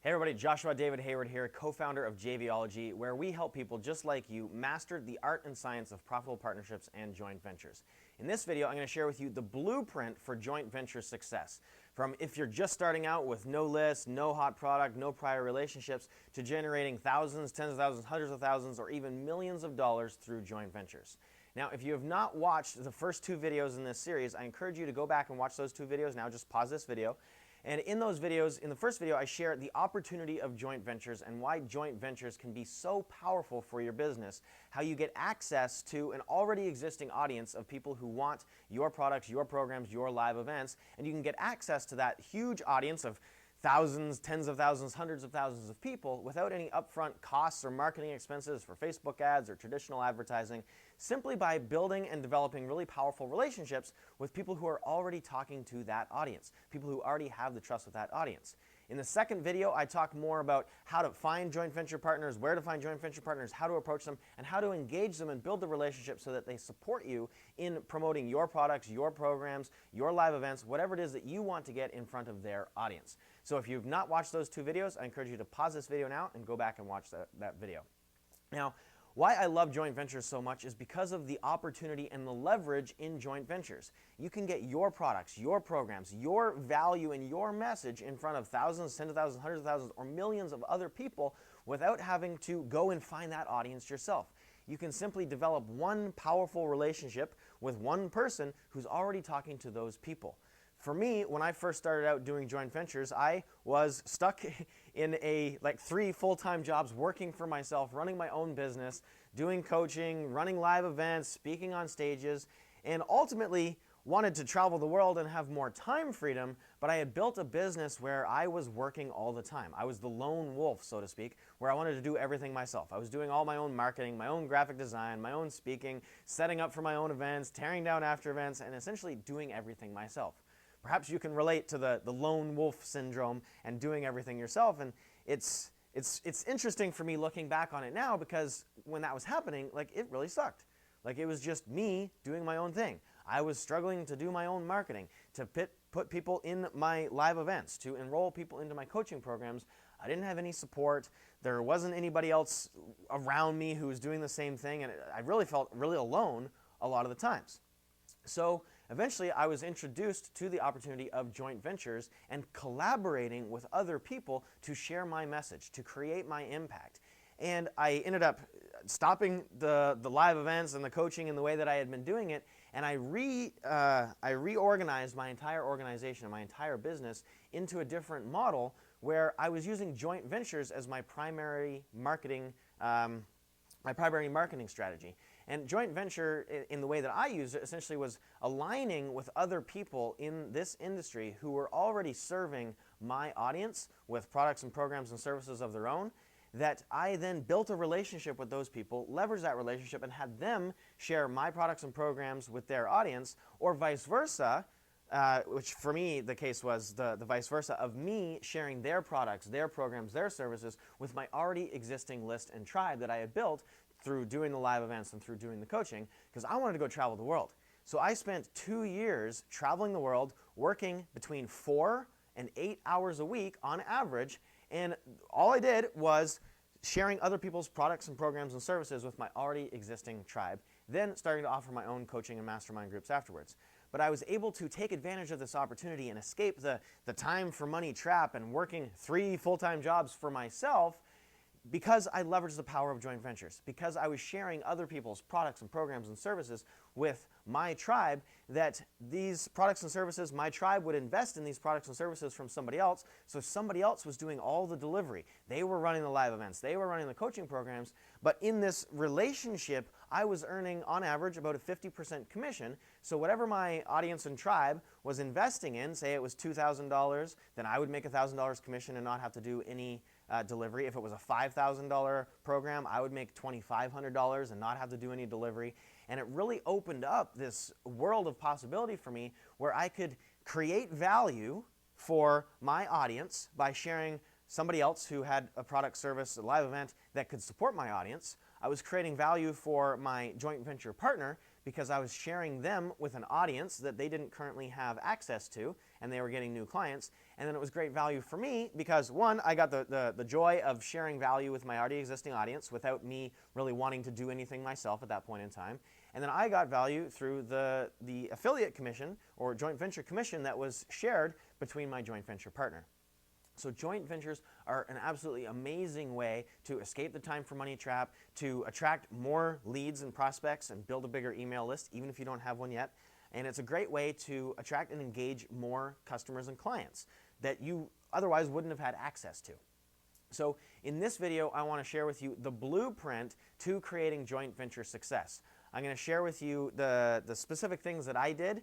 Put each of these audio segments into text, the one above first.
Hey everybody, Joshua David Hayward here, co-founder of JVology, where we help people just like you master the art and science of profitable partnerships and joint ventures. In this video, I'm going to share with you the blueprint for joint venture success. From if you're just starting out with no list, no hot product, no prior relationships, to generating thousands, tens of thousands, hundreds of thousands, or even millions of dollars through joint ventures. Now, if you have not watched the first two videos in this series, I encourage you to go back and watch those two videos. Now just pause this video. And in those videos, in the first video, I share the opportunity of joint ventures and why joint ventures can be so powerful for your business, how you get access to an already existing audience of people who want your products, your programs, your live events, and you can get access to that huge audience of thousands, tens of thousands, hundreds of thousands of people without any upfront costs or marketing expenses for Facebook ads or traditional advertising, simply by building and developing really powerful relationships with people who are already talking to that audience, people who already have the trust with that audience. In the second video, I talk more about how to find joint venture partners, where to find joint venture partners, how to approach them, and how to engage them and build the relationship so that they support you in promoting your products, your programs, your live events, whatever it is that you want to get in front of their audience. So if you've not watched those two videos, I encourage you to pause this video now and go back and watch that video. Now, why I love joint ventures so much is because of the opportunity and the leverage in joint ventures. You can get your products, your programs, your value and your message in front of thousands, tens of thousands, hundreds of thousands, or millions of other people without having to go and find that audience yourself. You can simply develop one powerful relationship with one person who's already talking to those people. For me, when I first started out doing joint ventures, I was stuck in like 3 full-time jobs, working for myself, running my own business, doing coaching, running live events, speaking on stages, and ultimately wanted to travel the world and have more time freedom, but I had built a business where I was working all the time. I was the lone wolf, so to speak, where I wanted to do everything myself. I was doing all my own marketing, my own graphic design, my own speaking, setting up for my own events, tearing down after events, and essentially doing everything myself. Perhaps you can relate to the lone wolf syndrome and doing everything yourself, and it's interesting for me looking back on it now, because when that was happening, like, it really sucked. Like, it was just me doing my own thing. I was struggling to do my own marketing, to put people in my live events, to enroll people into my coaching programs. I didn't have any support. There wasn't anybody else around me who was doing the same thing, and I really felt really alone a lot of the times. So eventually I was introduced to the opportunity of joint ventures and collaborating with other people to share my message, to create my impact. And I ended up stopping the live events and the coaching in the way that I had been doing it, and I reorganized my entire organization and my entire business into a different model where I was using joint ventures as my primary marketing strategy. And joint venture, in the way that I used it, essentially was aligning with other people in this industry who were already serving my audience with products and programs and services of their own, that I then built a relationship with those people, leveraged that relationship, and had them share my products and programs with their audience, or vice versa, which for me the case was the vice versa, of me sharing their products, their programs, their services with my already existing list and tribe that I had built through doing the live events and through doing the coaching, because I wanted to go travel the world. So I spent 2 years traveling the world, working between 4 and 8 hours a week on average, and all I did was sharing other people's products and programs and services with my already existing tribe, then starting to offer my own coaching and mastermind groups afterwards. But I was able to take advantage of this opportunity and escape the time for money trap and working 3 full-time jobs for myself, because I leveraged the power of joint ventures, because I was sharing other people's products and programs and services with my tribe, that these products and services, my tribe would invest in these products and services from somebody else, so somebody else was doing all the delivery. They were running the live events, they were running the coaching programs, but in this relationship, I was earning, on average, about a 50% commission, so whatever my audience and tribe was investing in, say it was $2,000, then I would make $1,000 commission and not have to do any delivery. If it was a $5,000 program, I would make $2,500 and not have to do any delivery. And it really opened up this world of possibility for me where I could create value for my audience by sharing somebody else who had a product, service, a live event that could support my audience. I was creating value for my joint venture partner because I was sharing them with an audience that they didn't currently have access to, and they were getting new clients. And then it was great value for me because, one, I got the joy of sharing value with my already existing audience without me really wanting to do anything myself at that point in time. And then I got value through the affiliate commission or joint venture commission that was shared between my joint venture partner. So joint ventures are an absolutely amazing way to escape the time for money trap, to attract more leads and prospects and build a bigger email list, even if you don't have one yet. And it's a great way to attract and engage more customers and clients that you otherwise wouldn't have had access to. So in this video, I want to share with you the blueprint to creating joint venture success. I'm going to share with you the specific things that I did,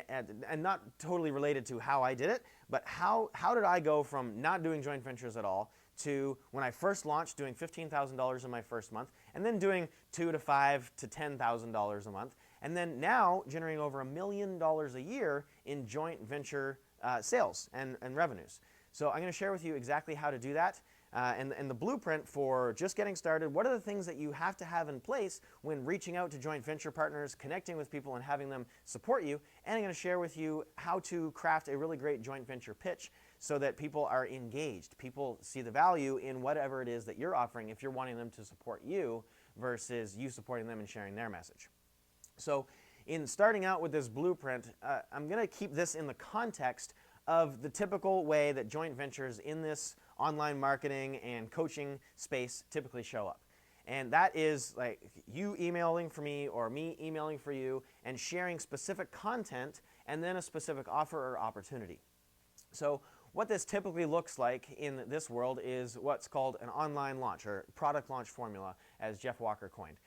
and not totally related to how I did it, but how did I go from not doing joint ventures at all to when I first launched doing $15,000 in my first month, and then doing $2,000 to $5,000 to $10,000 a month, and then now generating over $1 million a year in joint venture sales and revenues. So I'm going to share with you exactly how to do that. And the blueprint for just getting started. What are the things that you have to have in place when reaching out to joint venture partners, connecting with people and having them support you? And I'm going to share with you how to craft a really great joint venture pitch so that people are engaged. People see the value in whatever it is that you're offering if you're wanting them to support you versus you supporting them and sharing their message. So in starting out with this blueprint, I'm going to keep this in the context of the typical way that joint ventures in this online marketing and coaching space typically show up. And that is like you emailing for me or me emailing for you and sharing specific content and then a specific offer or opportunity. So what this typically looks like in this world is what's called an online launch or product launch formula, as Jeff Walker coined.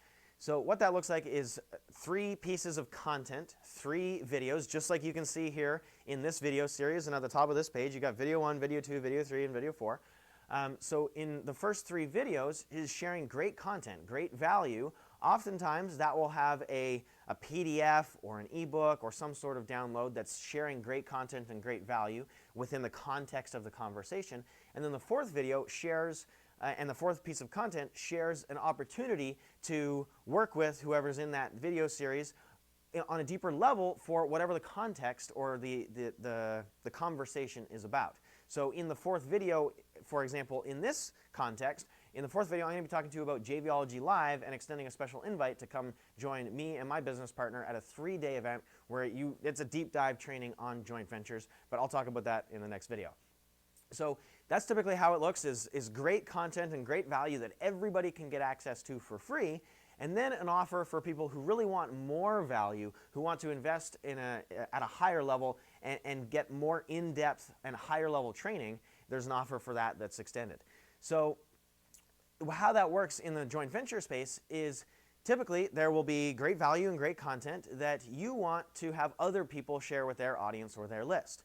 So what that looks like is 3 pieces of content, 3 videos, just like you can see here in this video series. And at the top of this page, you got video 1, video 2, video 3, and video 4. So in the first 3 videos is sharing great content, great value. Oftentimes that will have a PDF or an ebook or some sort of download that's sharing great content and great value within the context of the conversation. And then the 4th video shares and the 4th piece of content shares an opportunity to work with whoever's in that video series on a deeper level for whatever the context or the conversation is about. So in the 4th video, for example, in this context, in the 4th video, I'm going to be talking to you about JVology Live and extending a special invite to come join me and my business partner at a 3-day event where it's a deep dive training on joint ventures, but I'll talk about that in the next video. So that's typically how it looks, is great content and great value that everybody can get access to for free, and then an offer for people who really want more value, who want to invest at a higher level and get more in-depth and higher level training. There's an offer for that that's extended. So how that works in the joint venture space is typically there will be great value and great content that you want to have other people share with their audience or their list.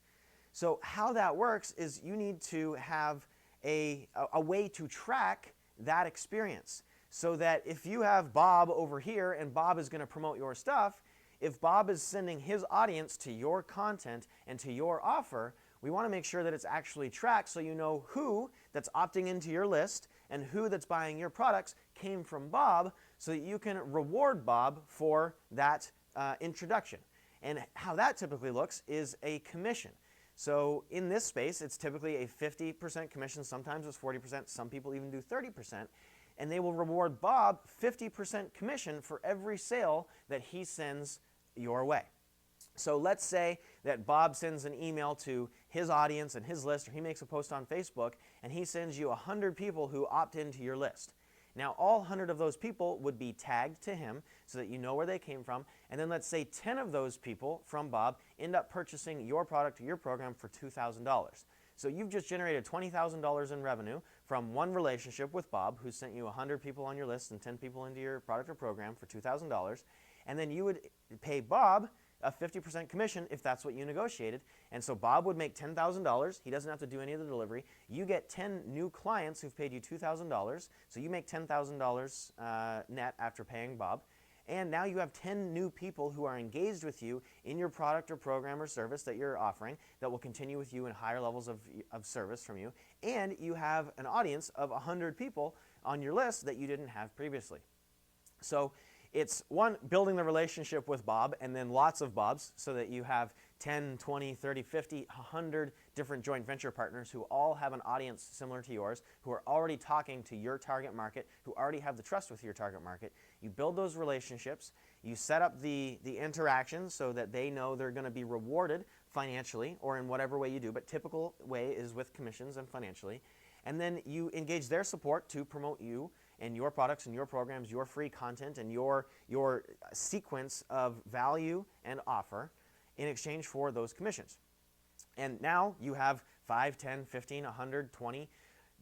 So how that works is you need to have a way to track that experience so that if you have Bob over here and Bob is going to promote your stuff, if Bob is sending his audience to your content and to your offer, we want to make sure that it's actually tracked so you know who that's opting into your list and who that's buying your products came from Bob so that you can reward Bob for that introduction. And how that typically looks is a commission. So in this space, it's typically a 50% commission. Sometimes it's 40%. Some people even do 30%. And they will reward Bob 50% commission for every sale that he sends your way. So let's say that Bob sends an email to his audience and his list, or he makes a post on Facebook, and he sends you 100 people who opt into your list. Now, all 100 of those people would be tagged to him so that you know where they came from. And then let's say 10 of those people from Bob end up purchasing your product or your program for $2,000. So you've just generated $20,000 in revenue from one relationship with Bob, who sent you 100 people on your list and 10 people into your product or program for $2,000. And then you would pay Bob a 50% commission if that's what you negotiated. And so Bob would make $10,000. He doesn't have to do any of the delivery. You get 10 new clients who've paid you $2,000. So you make $10,000 net after paying Bob. And now you have 10 new people who are engaged with you in your product or program or service that you're offering that will continue with you in higher levels of service from you. And you have an audience of 100 people on your list that you didn't have previously. So It's one, building the relationship with Bob and then lots of Bobs so that you have 10, 20, 30, 50, 100 different joint venture partners who all have an audience similar to yours, who are already talking to your target market, who already have the trust with your target market. You build those relationships, you set up the interactions so that they know they're going to be rewarded financially or in whatever way you do, but typical way is with commissions and financially. And then you engage their support to promote you and your products and your programs, your free content and your sequence of value and offer in exchange for those commissions. And now you have 5, 10, 15, 100, 20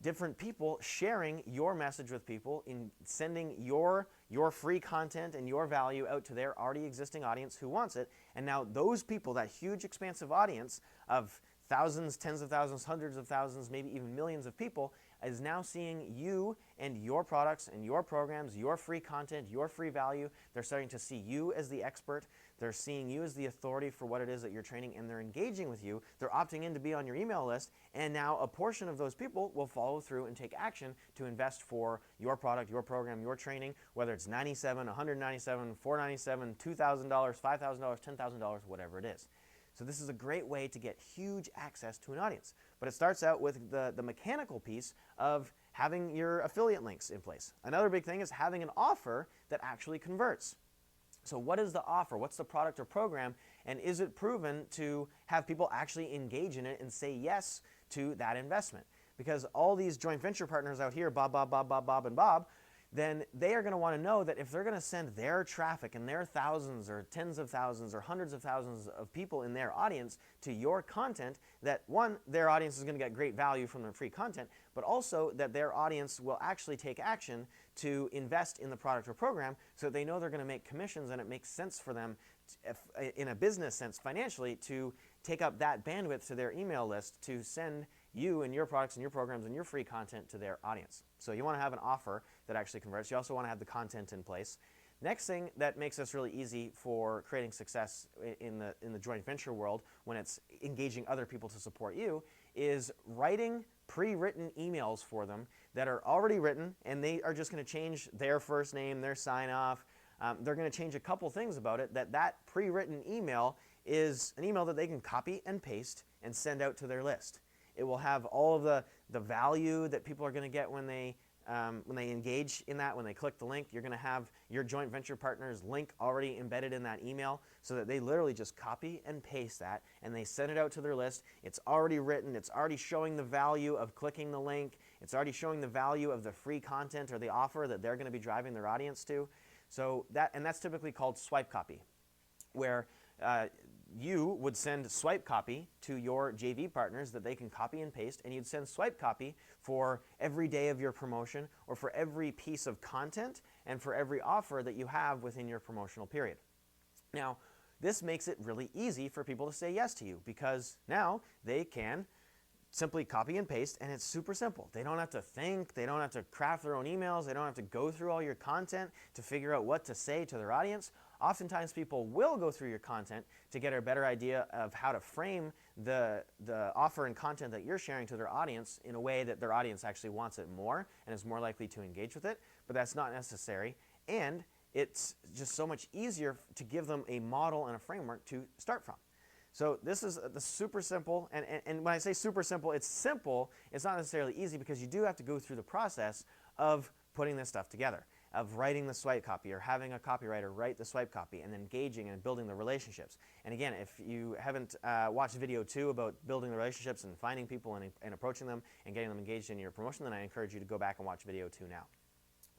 different people sharing your message with people, in sending your free content and your value out to their already existing audience who wants it. And now those people, that huge expansive audience of thousands, tens of thousands, hundreds of thousands, maybe even millions of people, is now seeing you and your products and your programs, your free content, your free value. They're starting to see you as the expert. They're seeing you as the authority for what it is that you're training, and they're engaging with you. They're opting in to be on your email list, and now a portion of those people will follow through and take action to invest for your product, your program, your training, whether it's $97, $197, $497, $2,000, $5,000, $10,000, whatever it is. So this is a great way to get huge access to an audience. But it starts out with the mechanical piece of having your affiliate links in place. Another big thing is having an offer that actually converts. So what is the offer? What's the product or program? And is it proven to have people actually engage in it and say yes to that investment? Because all these joint venture partners out here, Bob, and Bob, then they are going to want to know that if they're going to send their traffic and their thousands or tens of thousands or hundreds of thousands of people in their audience to your content, that one, their audience is going to get great value from their free content, but also that their audience will actually take action to invest in the product or program so that they know they're going to make commissions, and it makes sense for them in a business sense financially to take up that bandwidth to their email list to send you and your products and your programs and your free content to their audience. So you want to have an offer that actually converts. You also want to have the content in place. Next thing that makes this really easy for creating success in the joint venture world when it's engaging other people to support you is writing pre-written emails for them that are already written, and they are just going to change their first name, their sign-off. They're going to change a couple things about it. That pre-written email is an email that they can copy and paste and send out to their list. It will have all of the value that people are going to get when they engage in that, when they click the link. You're going to have your joint venture partner's link already embedded in that email so that they literally just copy and paste that and they send it out to their list. It's already written. It's already showing the value of clicking the link. It's already showing the value of the free content or the offer that they're going to be driving their audience to. So that's typically called swipe copy, where you would send swipe copy to your JV partners that they can copy and paste, and you'd send swipe copy for every day of your promotion or for every piece of content and for every offer that you have within your promotional period. Now, this makes it really easy for people to say yes to you because now they can simply copy and paste, and it's super simple. They don't have to think, they don't have to craft their own emails, they don't have to go through all your content to figure out what to say to their audience. Oftentimes people will go through your content to get a better idea of how to frame the offer and content that you're sharing to their audience in a way that their audience actually wants it more and is more likely to engage with it, but that's not necessary. And it's just so much easier to give them a model and a framework to start from. So this is the super simple, and when I say super simple, it's not necessarily easy because you do have to go through the process of putting this stuff together, of writing the swipe copy or having a copywriter write the swipe copy and engaging and building the relationships. And again, if you haven't watched video 2 about building the relationships and finding people and approaching them and getting them engaged in your promotion, then I encourage you to go back and watch video 2 now.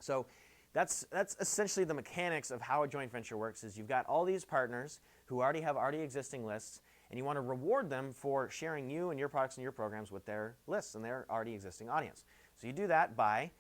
So that's essentially the mechanics of how a joint venture works. Is you've got all these partners who already have existing lists, and you want to reward them for sharing you and your products and your programs with their lists and their already existing audience. So you do that by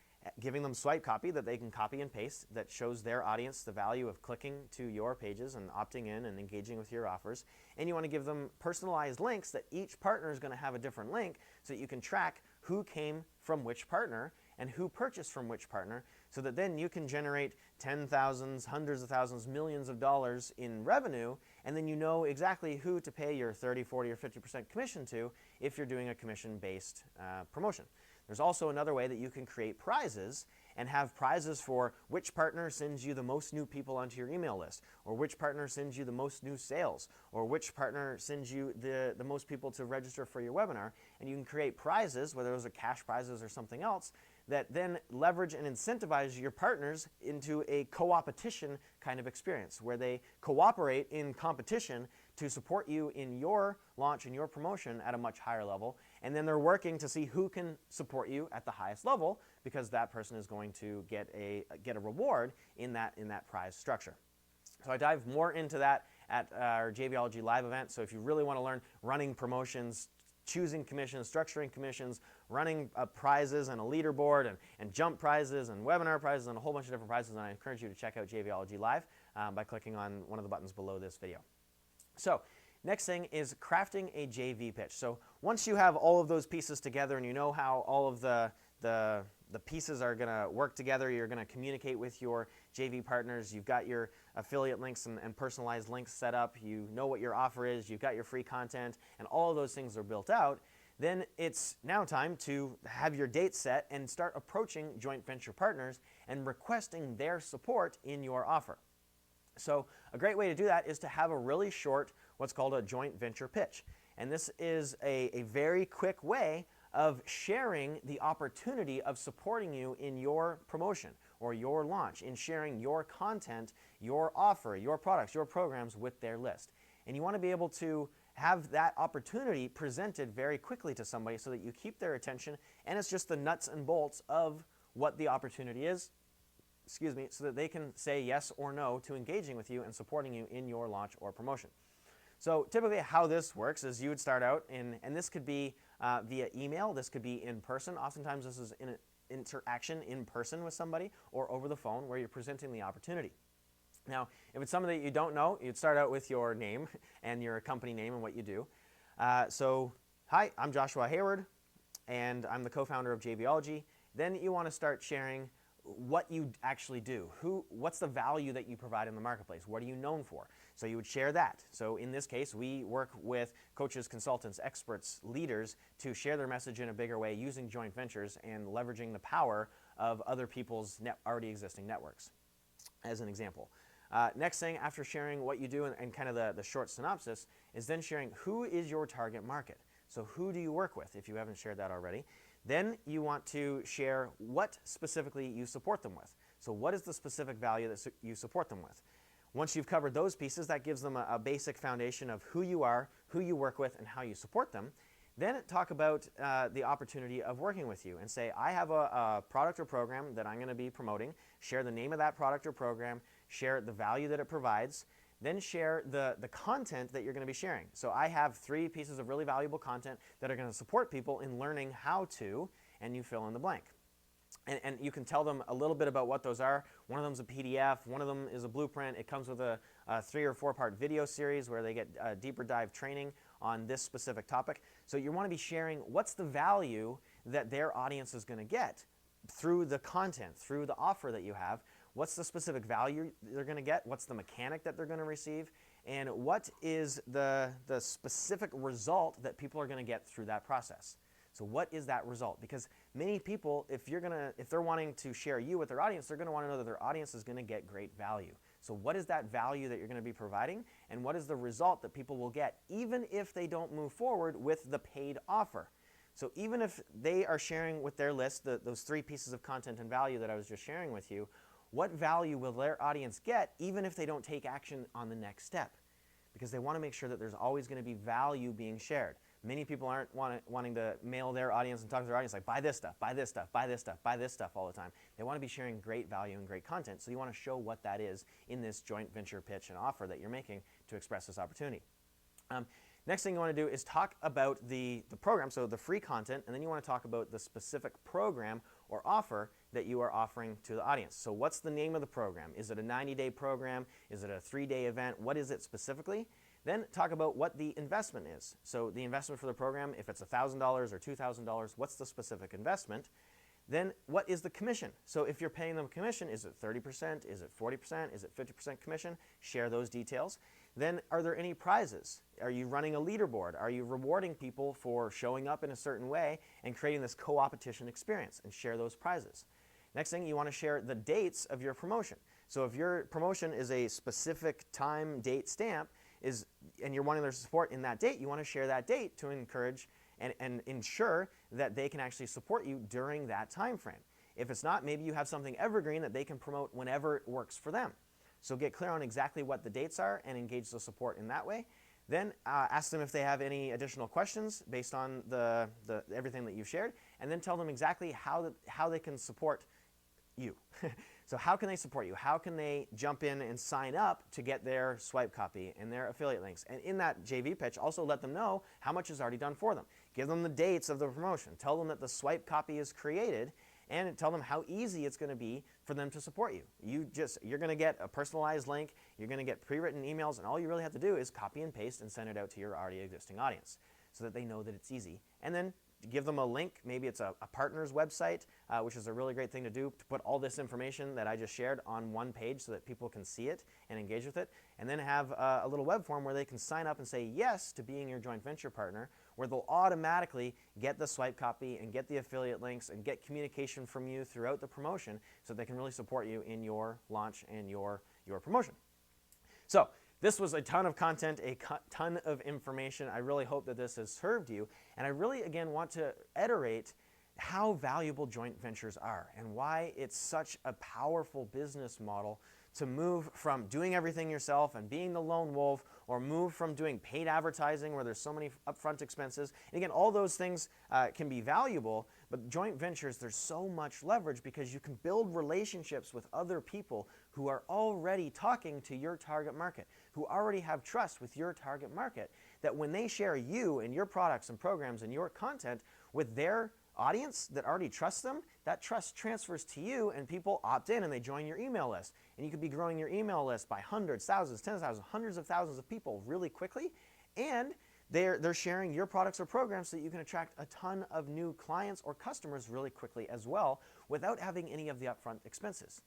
giving them swipe copy that they can copy and paste that shows their audience the value of clicking to your pages and opting in and engaging with your offers. And you want to give them personalized links that each partner is going to have a different link so that you can track who came from which partner and who purchased from which partner, so that then you can generate $10,000s, hundreds of thousands, millions of dollars in revenue, and then you know exactly who to pay your 30, 40, or 50% commission to if you're doing a commission-based promotion. There's also another way that you can create prizes and have prizes for which partner sends you the most new people onto your email list, or which partner sends you the most new sales, or which partner sends you the most people to register for your webinar. And you can create prizes, whether those are cash prizes or something else, that then leverage and incentivize your partners into a co-opetition kind of experience, where they cooperate in competition to support you in your launch and your promotion at a much higher level. And then they're working to see who can support you at the highest level, because that person is going to get a reward in that prize structure. So I dive more into that at our JVology live event. So if you really want to learn running promotions, choosing commissions, structuring commissions, running prizes and a leaderboard, and jump prizes and webinar prizes and a whole bunch of different prizes, and I encourage you to check out JVology Live by clicking on one of the buttons below this video. So next thing is crafting a JV pitch. So once you have all of those pieces together and you know how all of the pieces are going to work together, you're going to communicate with your JV partners, you've got your affiliate links and personalized links set up, you know what your offer is, you've got your free content, and all of those things are built out, then it's now time to have your date set and start approaching joint venture partners and requesting their support in your offer. So a great way to do that is to have a really short, what's called a joint venture pitch. And this is a very quick way of sharing the opportunity of supporting you in your promotion or your launch, in sharing your content, your offer, your products, your programs with their list. And you want to be able to have that opportunity presented very quickly to somebody so that you keep their attention, and it's just the nuts and bolts of what the opportunity is, so that they can say yes or no to engaging with you and supporting you in your launch or promotion. So typically how this works is you would start out and this could be via email, this could be in person. Oftentimes this is in interaction in person with somebody, or over the phone where you're presenting the opportunity. Now, if it's somebody that you don't know, you'd start out with your name and your company name and what you do. So, hi, I'm Joshua Hayward, and I'm the co-founder of JVology. Then you want to start sharing what you actually do. What's the value that you provide in the marketplace? What are you known for? So you would share that. So in this case, we work with coaches, consultants, experts, leaders to share their message in a bigger way using joint ventures and leveraging the power of other people's already existing networks, as an example. Next thing, after sharing what you do and kind of the short synopsis, is then sharing who is your target market. So who do you work with, if you haven't shared that already. Then you want to share what specifically you support them with. So what is the specific value that you support them with? Once you've covered those pieces, that gives them a basic foundation of who you are, who you work with, and how you support them. Then talk about the opportunity of working with you and say, I have a product or program that I'm going to be promoting. Share the name of that product or program, share the value that it provides, then share the content that you're going to be sharing. So I have 3 pieces of really valuable content that are going to support people in learning how to, and you fill in the blank. And you can tell them a little bit about what those are. One of them is a PDF, one of them is a blueprint. It comes with a 3 or 4 part video series where they get deeper dive training on this specific topic. So you want to be sharing what's the value that their audience is going to get through the content, through the offer that you have. What's the specific value they're going to get? What's the mechanic that they're going to receive? And what is the specific result that people are going to get through that process? So what is that result? Because many people, if they're wanting to share you with their audience, they're going to want to know that their audience is going to get great value. So what is that value that you're going to be providing? And what is the result that people will get, even if they don't move forward with the paid offer? So even if they are sharing with their list those 3 pieces of content and value that I was just sharing with you, what value will their audience get even if they don't take action on the next step? Because they want to make sure that there's always going to be value being shared. Many people aren't wanting to mail their audience and talk to their audience like, buy this stuff, buy this stuff, buy this stuff, buy this stuff all the time. They want to be sharing great value and great content. So you want to show what that is in this joint venture pitch and offer that you're making to express this opportunity. Next thing you want to do is talk about the program, so the free content, and then you want to talk about the specific program or offer that you are offering to the audience. So what's the name of the program? Is it a 90-day program? Is it a 3-day event? What is it specifically? Then talk about what the investment is. So the investment for the program, if it's $1,000 or $2,000, what's the specific investment? Then what is the commission? So if you're paying them commission, is it 30%? Is it 40%? Is it 50% commission? Share those details. then are there any prizes? Are you running a leaderboard? Are you rewarding people for showing up in a certain way and creating this co-opetition experience, and share those prizes? Next thing, you want to share the dates of your promotion. So if your promotion is a specific time, date, stamp, and you're wanting their support in that date, you want to share that date to encourage and ensure that they can actually support you during that time frame. If it's not, maybe you have something evergreen that they can promote whenever it works for them. So get clear on exactly what the dates are and engage the support in that way. Then ask them if they have any additional questions based on everything that you've shared, and then tell them exactly how they can support you. So how can they support you? How can they jump in and sign up to get their swipe copy and their affiliate links? And in that JV pitch, also let them know how much is already done for them. Give them the dates of the promotion. Tell them that the swipe copy is created, and tell them how easy it's going to be for them to support you. You're going to get a personalized link, you're going to get pre-written emails, and all you really have to do is copy and paste and send it out to your already existing audience so that they know that it's easy. And then give them a link. Maybe it's a partner's website, which is a really great thing to do, to put all this information that I just shared on one page so that people can see it and engage with it. And then have a little web form where they can sign up and say yes to being your joint venture partner, where they'll automatically get the swipe copy and get the affiliate links and get communication from you throughout the promotion so they can really support you in your launch and your promotion. So this was a ton of content, a ton of information. I really hope that this has served you. And I really, again, want to iterate how valuable joint ventures are and why it's such a powerful business model to move from doing everything yourself and being the lone wolf, or move from doing paid advertising where there's so many upfront expenses. And again, all those things can be valuable, but joint ventures, there's so much leverage because you can build relationships with other people who are already talking to your target market, who already have trust with your target market, that when they share you and your products and programs and your content with their audience that already trusts them, that trust transfers to you, and people opt in and they join your email list. And you could be growing your email list by hundreds, thousands, tens of thousands, hundreds of thousands of people really quickly, and they're sharing your products or programs so that you can attract a ton of new clients or customers really quickly as well without having any of the upfront expenses.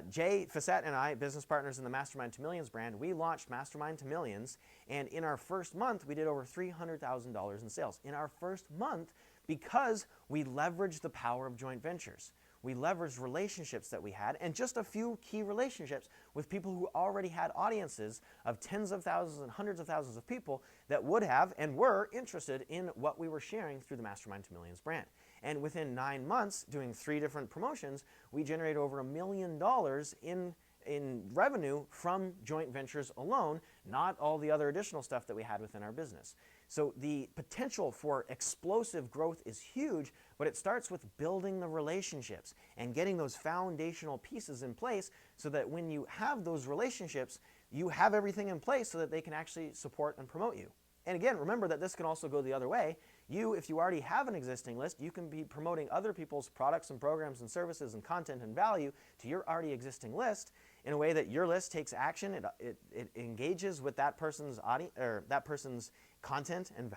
Jay Facette and I, business partners in the Mastermind to Millions brand, we launched Mastermind to Millions, and in our first month, we did over $300,000 in sales. In our first month, because we leveraged the power of joint ventures. We leveraged relationships that we had, and just a few key relationships with people who already had audiences of tens of thousands and hundreds of thousands of people that would have and were interested in what we were sharing through the Mastermind to Millions brand. And within 9 months, doing 3 different promotions, we generated over $1 million in revenue from joint ventures alone, not all the other additional stuff that we had within our business. So the potential for explosive growth is huge, but it starts with building the relationships and getting those foundational pieces in place so that when you have those relationships, you have everything in place so that they can actually support and promote you. And again, remember that this can also go the other way. If you already have an existing list, you can be promoting other people's products and programs and services and content and value to your already existing list in a way that your list takes action, it engages with that person's audience or that person's content and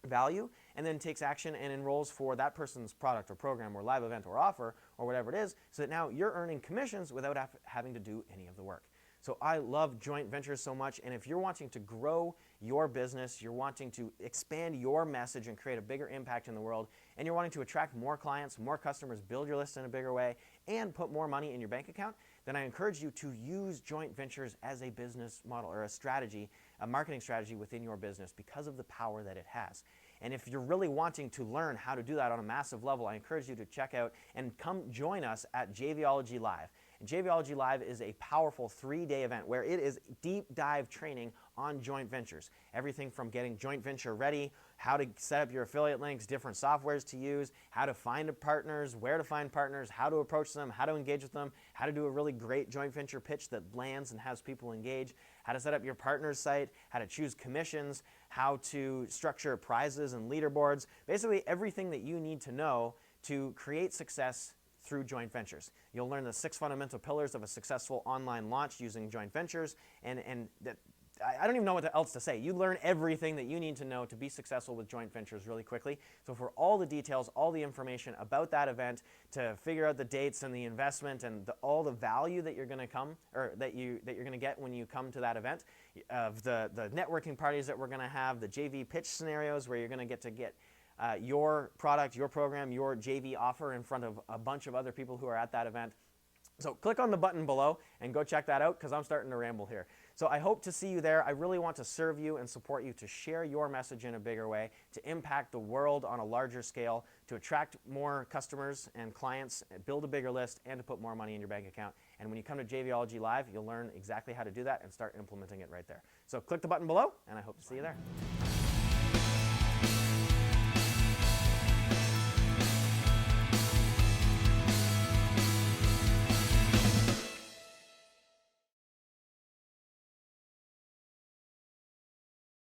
value, and then takes action and enrolls for that person's product or program or live event or offer or whatever it is, so that now you're earning commissions without having to do any of the work. So I love joint ventures so much, and if you're wanting to grow your business, you're wanting to expand your message and create a bigger impact in the world, and you're wanting to attract more clients, more customers, build your list in a bigger way, and put more money in your bank account, then I encourage you to use joint ventures as a business model or a strategy, a marketing strategy within your business because of the power that it has. And if you're really wanting to learn how to do that on a massive level, I encourage you to check out and come join us at JVology Live. And JVology Live is a powerful 3-day event where it is deep dive training on joint ventures. Everything from getting joint venture ready, how to set up your affiliate links, different softwares to use, how to find partners, where to find partners, how to approach them, how to engage with them, how to do a really great joint venture pitch that lands and has people engage, how to set up your partner's site, how to choose commissions, how to structure prizes and leaderboards, basically everything that you need to know to create success through joint ventures. You'll learn the 6 fundamental pillars of a successful online launch using joint ventures, and I don't even know what else to say. You learn everything that you need to know to be successful with joint ventures really quickly. So for all the details, all the information about that event, to figure out the dates and the investment and all the value that you're going to that you're going to get when you come to that event, of the networking parties that we're going to have, the JV pitch scenarios where you're going to get your product, your program, your JV offer in front of a bunch of other people who are at that event. So click on the button below and go check that out, because I'm starting to ramble here. So I hope to see you there. I really want to serve you and support you to share your message in a bigger way, to impact the world on a larger scale, to attract more customers and clients, build a bigger list, and to put more money in your bank account. And when you come to JVology Live, you'll learn exactly how to do that and start implementing it right there. So click the button below, and I hope to see you there.